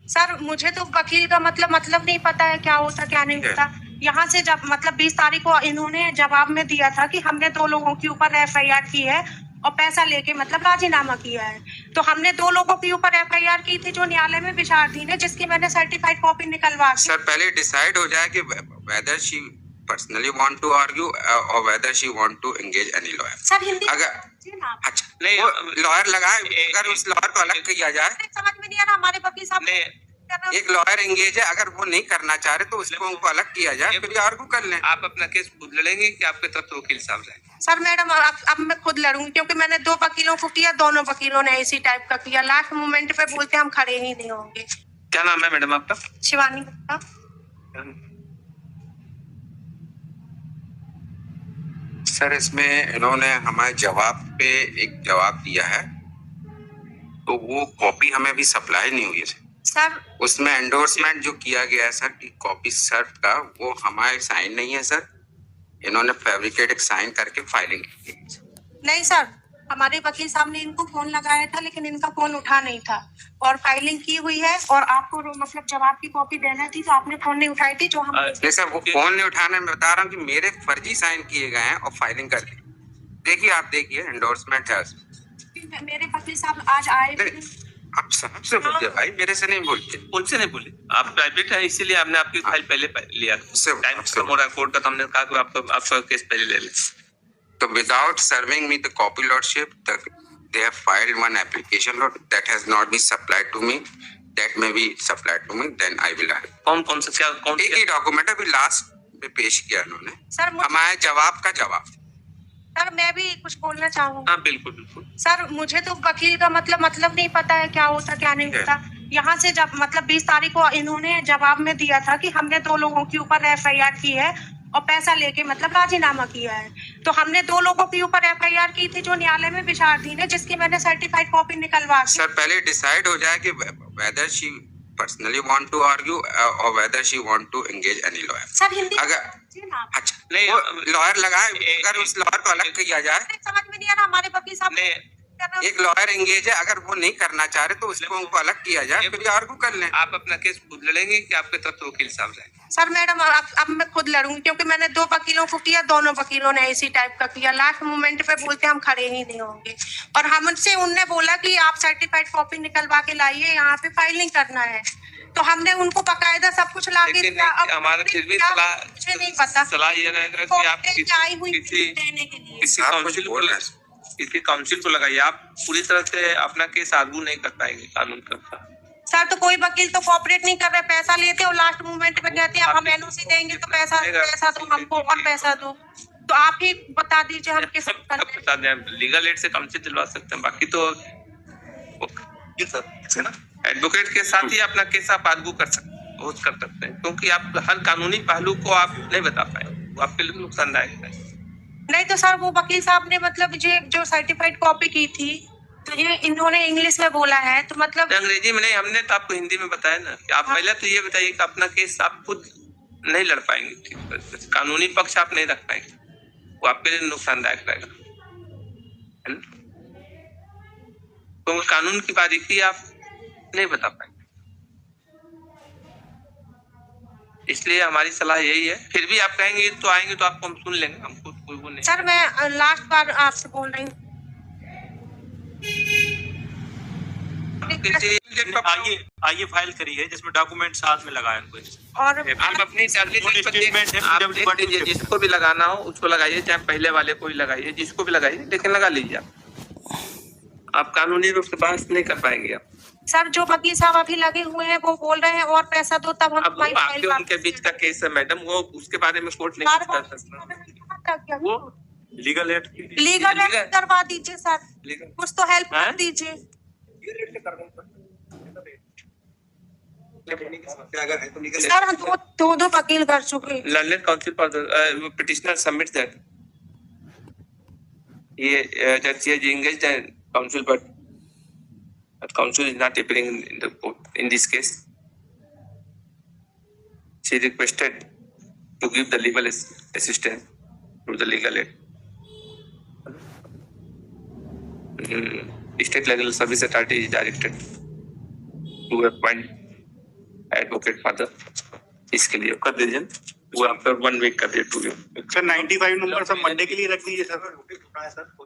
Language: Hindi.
सर मुझे तो वकील का मतलब नहीं पता है क्या होता क्या नहीं होता। यहाँ से जब मतलब 20 तारीख को इन्होंने जवाब में दिया था कि हमने 2 लोगों के ऊपर एफआईआर की है और पैसा लेके मतलब राजीनामा किया है। तो हमने 2 लोगों के ऊपर एफआईआर की थी जो न्यायालय में विचाराधीन है, जिसकी मैंने सर्टिफाइड कॉपी निकलवा दी। सर पहले डिसाइड हो जाए कि whether she personally want to argue or whether she want to engage any lawyer। Sir Hindi अगर अच्छा नहीं लॉयर लगाए, अगर उस लॉयर को अलग किया जाए। समझ में नहीं आ रहा, हमारे वकील साहब एक लॉयर एंगेज है, अगर वो नहीं करना चाह रहे तो उसको उनको अलग किया जाए, फिर आर्गू कर लें। आप अपना केस खुद लड़ेंगे कि आपके तरफ से वकील साहब रहेंगे? सर मैडम अब मैं खुद लड़ूंगी, क्योंकि मैंने 2 वकीलों को किया, दोनों वकीलों ने इसी टाइप का किया। लास्ट मोमेंट पे बोलते हम खड़े ही नहीं होंगे। क्या नाम है मैडम आपका? शिवानी गुप्ता। सर इसमें इन्होंने हमारे जवाब पे एक जवाब दिया है, तो वो कॉपी हमें अभी सप्लाई नहीं हुई है सर। उसमें एंडोर्समेंट जो किया गया है सर की कॉपी सर्व का, वो हमारे साइन नहीं है सर। इन्होंने फैब्रिकेट एक साइन करके फाइलिंग की है। नहीं सर, हमारे वकील साहब ने इनको फोन लगाया था, लेकिन इनका फोन उठा नहीं था और फाइलिंग की हुई है। और आपको मतलब जवाब की कॉपी देना थी तो आपने फोन नहीं उठाई थी, जो हम सर वो फोन नहीं उठाने में बता रहा हूँ कि मेरे फर्जी साइन किए गए हैं और फाइलिंग कर दी। देखिए आप देखिए एंडोर्समेंट है उसमें। मेरे वकील साहब आज आए। आप साहब से बोलते भाई, मेरे से नहीं बोलते। उनसे नहीं बोले, आप प्राइवेट है इसीलिए हमने आपकी फाइल पहले लिया। टाइम खत्म हो रहा है कोर्ट का, तो हमने कहा कि आपका केस पहले ले लें। So without serving me the copy lordship, they have filed one application lord that has not been supplied to me. That may be supplied to me, then I will have। कौन सा क्या एक ही डॉक्यूमेंट अभी लास्ट में पेश किया उन्होंने सर। हमारे जवाब का जवाब। सर मैं भी कुछ बोलना चाहूँ। हाँ बिल्कुल बिल्कुल। सर मुझे तो वकील का मतलब नहीं पता है क्या होता क्या नहीं होता। यहाँ से जब मतलब 20 तारीख को इन्होंने जवाब में दिया था कि हमने 2 लोगों के ऊपर एफआईआर की है और पैसा लेके मतलब राजीनामा किया है। तो हमने 2 लोगों के ऊपर एफआईआर की थी जो न्यायालय में विचाराधीन है, जिसकी मैंने सर्टिफाइड कॉपी निकलवा दी। सर पहले डिसाइड हो जाए कि whether she personally want to argue or whether she want to engage any lawyer। Sir Hindi अगर अच्छा नहीं लॉयर लगाए, अगर उस लॉयर को अलग किया जाए। समझ में नहीं आ रहा, हमारे वकील साहब एक लॉयर एंगेज है, अगर वो नहीं करना चाह रहे तो उसको उनको अलग किया जाए, फिर आर्गू कर लें। आप अपना केस खुद लड़ेंगे कि आपके तरफ से वकील साहब रहेंगे? सर मैडम अब मैं खुद लड़ूंगी, क्योंकि मैंने 2 वकीलों को किया, दोनों वकीलों ने इसी टाइप का किया। लास्ट मोमेंट पे बोलते हम खड़े ही नहीं होंगे। और हमसे उनने बोला कि आप सर्टिफाइड कॉपी निकलवा के लाइए, यहाँ पे फाइलिंग करना है। तो हमने उनको बकायदा सब कुछ ला के दिया। हमारा फिर भी मुझे नहीं पता, सलाह ये रहेगा कि आप किसी काउंसिल को लगाइए। आप पूरी तरह से अपना केस आर्गू नहीं कर पाएंगे कानून के अनुसार। सर तो कोई वकील तो कोऑपरेट नहीं कर रहे, पैसा लेते और लास्ट मोमेंट पे कहते हैं हम एनओसी देंगे तो पैसा दो हमको और पैसा दो। तो आप ही बता दीजिए हम किस बता दें, लीगल एड से काउंसिल दिलवा सकते हैं, बाकी तो एडवोकेट के साथ ही अपना केस आप आर्गू कर सकते हैं, क्योंकि आप हर कानूनी पहलू को आप नहीं बता पाए, वो आपके लिए नुकसानदायक है। नहीं तो सर वो वकील साहब ने मतलब जो सर्टिफाइड कॉपी की थी तो ये इन्होंने इंग्लिश में बोला है, तो मतलब अंग्रेजी में नहीं, हमने तो आपको हिंदी में बताया ना। आप पहले तो ये बताइए कि अपना केस आप खुद नहीं लड़ पाएंगे, कानूनी पक्ष आप नहीं रख पाएंगे, वो आपके लिए नुकसानदायक रहेगा। तो कानून की बारीकी आप नहीं बता पाएंगे, इसलिए हमारी सलाह यही है। फिर भी आप कहेंगे तो आएंगे तो आपको हम सुन लेंगे, हमको कोई वो नहीं। सर मैं लास्ट बार आपसे बोल रही हूँ, आइए फाइल करी है जिसमें डॉक्यूमेंट साथ में लगाए हुए और आप अपनी जिसको भी लगाना हो उसको लगाइए, चाहे पहले वाले को ही लगाइए, जिसको भी लगाइए, लेकिन लगा लीजिए। आप कानूनी रूप से बहस नहीं कर पाएंगे। आप सर जो वकील साहब अभी लगे हुए हैं वो बोल रहे हैं और पैसा दो तब हम आपके उनके बीच का केस है मैडम, वो उसके बारे में कोर्ट नहीं कर सकता। वो लीगल एड करवा दीजिए सर, कुछ तो हेल्प कर दीजिए। सर हम दो वकील कर चुके। Learner council for petitioner submit that he engaged in counsel, but counsel is not appearing in the court in this case. She requested to give the legal assistance to the legal aid. State Legal Service Authority is directed to appoint advocate father, इसके लिए कर दीजिए, वो आप 1 वीक कर दिए 2 वीक। सर 95 नंबर सब मंडे के लिए रख दीजिए सर।